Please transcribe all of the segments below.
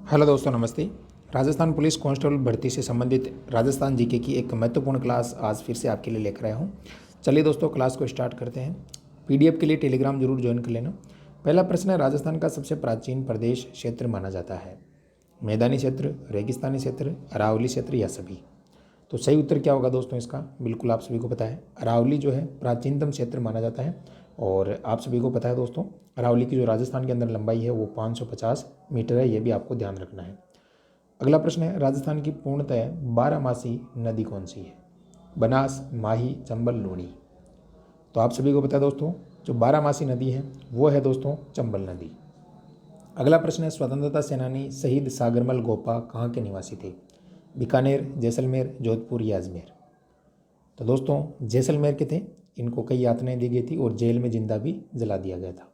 Hello दोस्तों, नमस्ते। Rajasthan police constable भर्ती से संबंधित राजस्थान जीके की एक महत्वपूर्ण क्लास आज फिर से आपके लिए लेकर आया हूँ। चलिए दोस्तों, क्लास को स्टार्ट करते हैं। पीडीएफ के लिए टेलीग्राम जरूर ज्वाइन कर लेना। पहला प्रश्न है, राजस्थान का सबसे प्राचीन प्रदेश क्षेत्र माना जाता है? मैदानी क्षेत्र, रेगिस्तानी क्षेत्र, अरावली क्षेत्र या सभी? तो सही उत्तर क्या होगा दोस्तों इसका? बिल्कुल आप सभी को पता है, अरावली जो है प्राचीनतम क्षेत्र माना जाता है। और आप सभी को पता है दोस्तों, अरावली की जो राजस्थान के अंदर लंबाई है वो 550 मीटर है, ये भी आपको ध्यान रखना है। अगला प्रश्न है, राजस्थान की पूर्णतः 12 मासी नदी कौन सी है? बनास, माही, चंबल, लूणी? तो आप सभी को पता है दोस्तों, जो 12 मासी नदी है वो है दोस्तों चंबल नदी। अगला प्रश्न है, स्वतंत्रता सेनानी शहीद सागरमल गोपा कहाँ के निवासी थे? बीकानेर, जैसलमेर, जोधपुर या अजमेर? तो दोस्तों जैसलमेर के थे। इनको कई यातनाएं दी गई थी और जेल में जिंदा भी जला दिया गया था।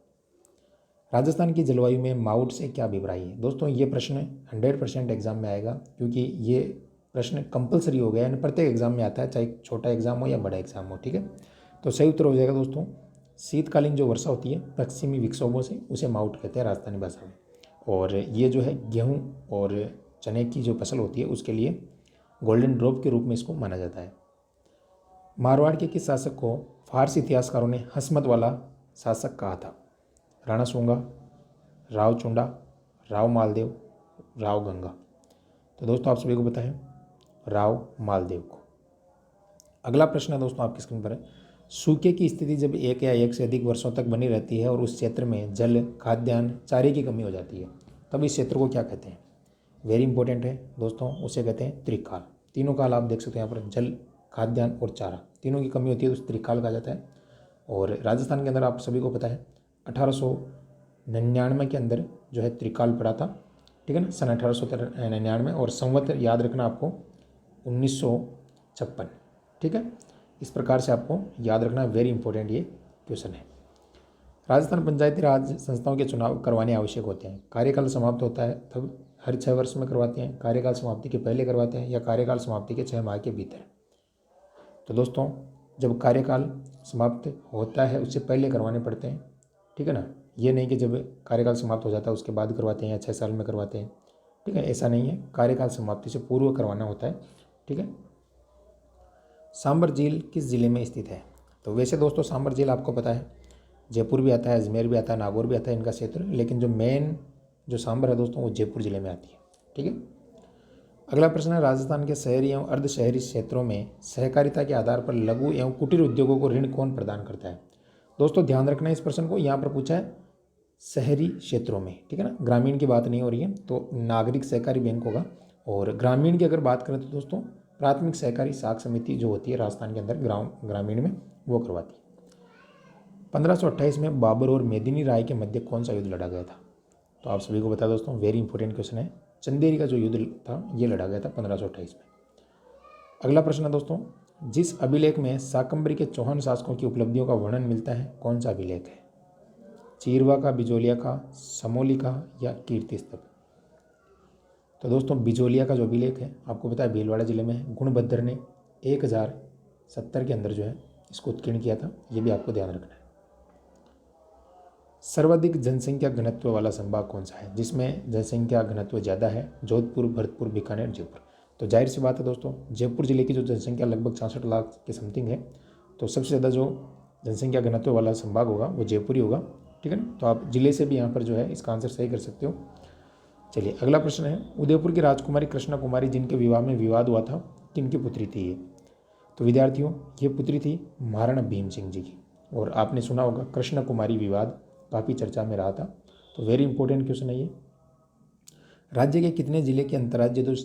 राजस्थान की जलवायु में माउट से क्या अभिप्राय है? दोस्तों ये प्रश्न 100% एग्जाम में आएगा, क्योंकि ये प्रश्न कंपलसरी हो गया है, प्रत्येक एग्जाम में आता है, चाहे छोटा एग्जाम हो या बड़ा एग्जाम हो। ठीक है, तो सही उत्तर हो जाएगा दोस्तों, शीतकालीन जो वर्षा होती है पश्चिमी विक्षोभों से, उसे माउट कहते हैं राजस्थानी भाषा में। और ये जो है गेहूँ और चने की जो फसल होती है उसके लिए गोल्डन ड्रॉप के रूप में इसको माना जाता है। मारवाड़ के किस शासक को फारसी इतिहासकारों ने हसमत वाला शासक कहा था? राणा सूंगा, राव चुंडा, राव मालदेव, राव गंगा? तो दोस्तों आप सभी को पता है राव मालदेव को। अगला प्रश्न है दोस्तों आपकी स्क्रीन पर है, सूखे की स्थिति जब एक या एक से अधिक वर्षों तक बनी रहती है और उस क्षेत्र में जल, खाद्यान्न, चारे की कमी हो जाती है, तब इस क्षेत्र को क्या कहते हैं? वेरी इंपॉर्टेंट है दोस्तों, उसे कहते हैं त्रिकाल। तीनों काल आप देख सकते हैं यहाँ पर, जल, खाद्यान्न और चारा, तीनों की कमी होती है तो उस त्रिकाल कहा जाता है। और राजस्थान के अंदर आप सभी को पता है 1899 के अंदर जो है त्रिकाल पड़ा था। ठीक है ना, सन 1899। और संवत याद रखना आपको 1956। ठीक है, इस प्रकार से आपको याद रखना, वेरी इंपॉर्टेंट ये क्वेश्चन है। राजस्थान पंचायती राज संस्थाओं के चुनाव करवाने आवश्यक होते हैं? कार्यकाल समाप्त होता है तब हर 6 वर्ष में करवाते हैं, कार्यकाल समाप्ति के पहले करवाते हैं, या कार्यकाल समाप्ति के 6 माह के भीतर? तो दोस्तों जब कार्यकाल समाप्त होता है उससे पहले करवाने पड़ते हैं। ठीक है ना, ये नहीं कि जब कार्यकाल समाप्त हो जाता है उसके बाद करवाते हैं या 6 साल में करवाते हैं। ठीक है, ऐसा नहीं है, कार्यकाल समाप्ति से पूर्व करवाना होता है। ठीक है, सांबर झील किस जिले में स्थित है? तो वैसे दोस्तों सांबर झील आपको पता है जयपुर भी आता है, अजमेर भी आता है, नागौर भी आता है इनका क्षेत्र, लेकिन जो मेन जो सांबर है दोस्तों वो जयपुर जिले में आती है। ठीक है, अगला प्रश्न है, राजस्थान के शहरी एवं अर्ध शहरी क्षेत्रों में सहकारिता के आधार पर लघु एवं कुटीर उद्योगों को ऋण कौन प्रदान करता है? दोस्तों ध्यान रखना है इस प्रश्न को, यहाँ पर पूछा है शहरी क्षेत्रों में। ठीक है ना, ग्रामीण की बात नहीं हो रही है, तो नागरिक सहकारी बैंक होगा। और ग्रामीण की अगर बात करें तो दोस्तों प्राथमिक सहकारी साख समिति जो होती है राजस्थान के अंदर ग्रामीण में, वो करवाती है। 1528 में बाबर और मेदिनी राय के मध्य कौन सा युद्ध लड़ा गया था? तो आप सभी को पता है दोस्तों, वेरी इंपॉर्टेंट क्वेश्चन है, चंदेरी का जो युद्ध था ये लड़ा गया था 1528 में। अगला प्रश्न है दोस्तों, जिस अभिलेख में शाकंभरी के चौहान शासकों की उपलब्धियों का वर्णन मिलता है, कौन सा अभिलेख है? चीरवा का, बिजोलिया का, समोली का या कीर्ति स्तंभ? तो दोस्तों बिजोलिया का जो अभिलेख है आपको पता है भीलवाड़ा जिले में है, गुणभद्र ने 1070 के अंदर जो है इसको उत्कीर्ण किया था, ये भी आपको ध्यान रखना है। सर्वाधिक जनसंख्या घनत्व वाला संभाग कौन सा है, जिसमें जनसंख्या घनत्व ज़्यादा है? जोधपुर, भरतपुर, बीकानेर, जयपुर? तो जाहिर सी बात है दोस्तों, जयपुर जिले की जो जनसंख्या लगभग 66 लाख के समथिंग है, तो सबसे ज़्यादा जो जनसंख्या घनत्व वाला संभाग होगा वो जयपुर ही होगा। ठीक है ना, तो आप जिले से भी यहाँ पर जो है इसका आंसर सही कर सकते हो। चलिए अगला प्रश्न है, उदयपुर की राजकुमारी कृष्णा कुमारी जिनके विवाह में विवाद हुआ था, किनकी पुत्री थी ये? तो विद्यार्थियों ये पुत्री थी महाराणा भीम सिंह जी की। और आपने सुना होगा कृष्णा कुमारी विवाद काफ़ी चर्चा में रहा था, तो वेरी इंपॉर्टेंट क्वेश्चन है ये। राज्य के कितने जिले की अंतर्राज्य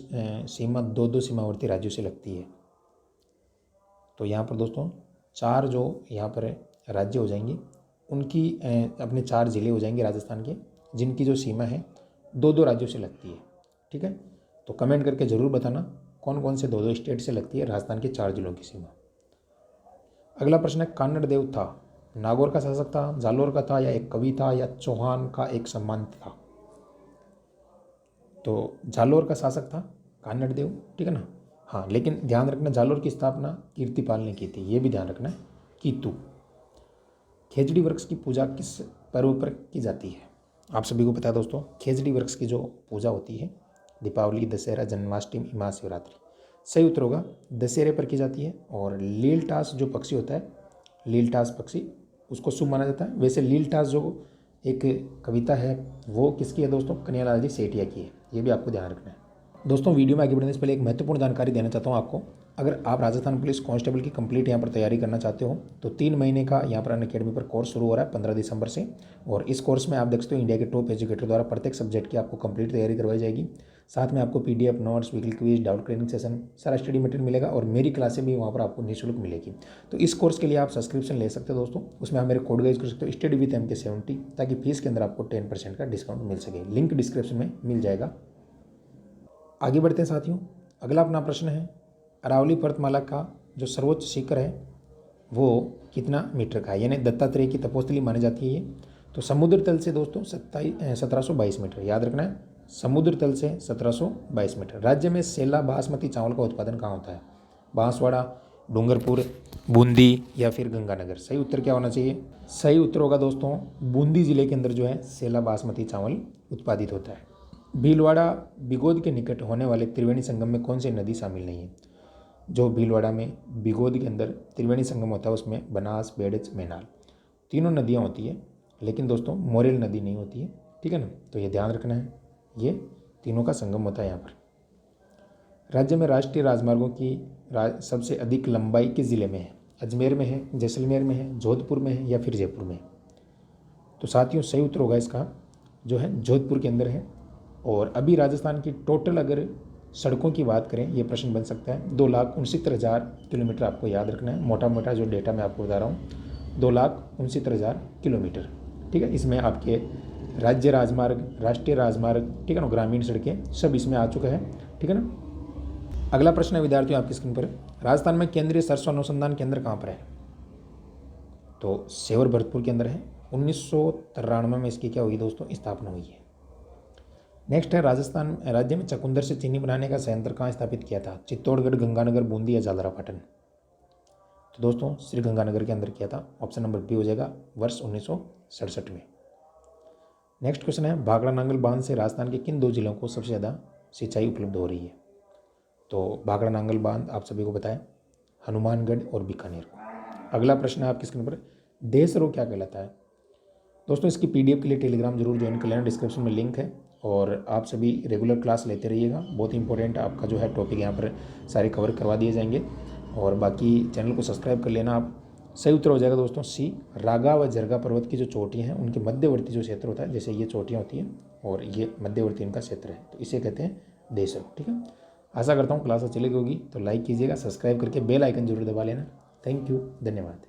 सीमा दो सीमावर्ती राज्यों से लगती है? तो यहाँ पर दोस्तों 4 जो यहाँ पर राज्य हो जाएंगे, उनकी अपने 4 जिले हो जाएंगे राजस्थान के, जिनकी जो सीमा है 2 राज्यों से लगती है। ठीक है, तो कमेंट करके ज़रूर बताना कौन कौन से 2 स्टेट से लगती है राजस्थान के 4 जिलों की सीमा। अगला प्रश्न है, कान्नड़ देव था नागौर का शासक था, जालोर का था, या एक कवि था, या चौहान का एक सम्मान था? तो जालोर का शासक था कान्नड़ देव। ठीक है ना, हाँ, लेकिन ध्यान रखना जालोर की स्थापना कीर्तिपाल ने की थी, ये भी ध्यान रखना है, कीतू। खेजड़ी वृक्ष की पूजा किस पर्व पर की जाती है? आप सभी को पता है दोस्तों, खेजड़ी वृक्ष की जो पूजा होती है दीपावली, दशहरा, जन्माष्टमी, महाशिवरात्रि, सही उत्तर होगा दशहरे पर की जाती है। और लीलटास जो पक्षी होता है, लीलटास पक्षी, उसको शुभ माना जाता है। वैसे लीलटास जो एक कविता है वो किसकी है दोस्तों? कन्हैयालाल जी सेठिया की है, ये भी आपको ध्यान रखना है। दोस्तों वीडियो में आगे बढ़ने से पहले एक महत्वपूर्ण जानकारी देना चाहता हूँ आपको। अगर आप राजस्थान पुलिस कांस्टेबल की कंप्लीट यहाँ पर तैयारी करना चाहते हो तो 3 महीने का यहाँ पर अनअकैडमी पर कोर्स शुरू हो रहा है 15 दिसंबर से। और इस कोर्स में आप देख सकते हो इंडिया के टॉप एजुकेटर द्वारा प्रत्येक सब्जेक्ट की आपको कंप्लीट तैयारी करवाई जाएगी। साथ में आपको PDF, notes, weekly quiz, doubt clearing session, सारा स्टडी मटेरियल मिलेगा और मेरी क्लासें भी वहाँ पर आपको निःशुल्क मिलेगी। तो इस कोर्स के लिए आप सब्सक्रिप्शन ले सकते हो दोस्तों। उसमें आप मेरे कोड का यूज कर सकते हो स्टडी विद MK70, ताकि फीस के अंदर आपको 10% का डिस्काउंट मिल सके। लिंक डिस्क्रिप्शन में मिल जाएगा। आगे बढ़ते हैं साथियों। अगला अपना प्रश्न है, अरावली पर्वतमाला का जो सर्वोच्च शिखर है वो कितना मीटर का है? यानी दत्तात्रेय की तपोस्थली मानी जाती है ये। तो समुद्र तल से दोस्तों 1722 मीटर, याद रखना है, समुद्र तल से 1722 मीटर। राज्य में सेला बासमती चावल का उत्पादन कहाँ होता है? बांसवाड़ा, डूंगरपुर, बूंदी या फिर गंगानगर? सही उत्तर क्या होना चाहिए? सही उत्तर होगा दोस्तों बूंदी जिले के अंदर जो है सेला बासमती चावल उत्पादित होता है। भीलवाड़ा बिगोद के निकट होने वाले त्रिवेणी संगम में कौन सी नदी शामिल नहीं है? जो भीलवाड़ा में बिगोद के अंदर त्रिवेणी संगम होता है उसमें बनास, बेड़च, मैनाल तीनों नदियाँ होती है, लेकिन दोस्तों मोरेल नदी नहीं होती है, ठीक है ना। तो ये ध्यान रखना है, ये तीनों का संगम होता है यहाँ पर। राज्य में राष्ट्रीय राजमार्गों की सबसे अधिक लंबाई किस जिले में है? अजमेर में है, जैसलमेर में है, जोधपुर में है या फिर जयपुर में? तो साथियों सही उत्तर होगा इसका जो है जोधपुर के अंदर है। और अभी राजस्थान की टोटल अगर सड़कों की बात करें, ये प्रश्न बन सकता है, 2,69,000 किलोमीटर आपको याद रखना है। मोटा मोटा जो डेटा मैं आपको बता रहा हूँ 2,69,000 किलोमीटर, ठीक है। इसमें आपके राज्य राजमार्ग, राष्ट्रीय राजमार्ग, ठीक है ना, ग्रामीण सड़कें सब इसमें आ चुका है, ठीक है ना। अगला प्रश्न है विद्यार्थियों आपकी स्क्रीन पर, राजस्थान में केंद्रीय सरसों अनुसंधान केंद्र कहाँ पर है? तो सेवर भरतपुर के अंदर है। 1993 में इसकी क्या हुई दोस्तों? स्थापना हुई है। नेक्स्ट है, राजस्थान राज्य में चकुंदर से चीनी बनाने का संयंत्र कहाँ स्थापित किया था? चित्तौड़गढ़, गंगानगर, बूंदी या झालरापाटन? तो दोस्तों श्री गंगानगर के अंदर किया था। ऑप्शन नंबर बी हो जाएगा, वर्ष 1967 में। नेक्स्ट क्वेश्चन है, भाखड़ा नांगल बांध से राजस्थान के किन 2 जिलों को सबसे ज़्यादा सिंचाई उपलब्ध हो रही है? तो भाखड़ा नांगल बांध आप सभी को बताएं, हनुमानगढ़ और बीकानेर को। अगला प्रश्न है आपकी स्क्रीन पर, देशरो क्या कहलाता है? दोस्तों इसकी PDF के लिए टेलीग्राम जरूर ज्वाइन कर लेना, डिस्क्रिप्शन में लिंक है। और आप सभी रेगुलर क्लास लेते रहिएगा, बहुत इंपॉर्टेंट आपका जो है टॉपिक यहाँ पर सारे कवर करवा दिए जाएंगे। और बाकी चैनल को सब्सक्राइब कर लेना आप। सही उत्तर हो जाएगा दोस्तों सी, रागा व जरगा पर्वत की जो चोटियाँ हैं उनके मध्यवर्ती जो क्षेत्र होता है, जैसे ये चोटियाँ होती हैं और ये मध्यवर्ती इनका क्षेत्र है, तो इसे कहते हैं देशरो, ठीक है। आशा करता हूँ क्लास अच्छी लगी होगी, तो लाइक कीजिएगा, सब्सक्राइब करके बेल आइकन जरूर दबा लेना। थैंक यू, धन्यवाद।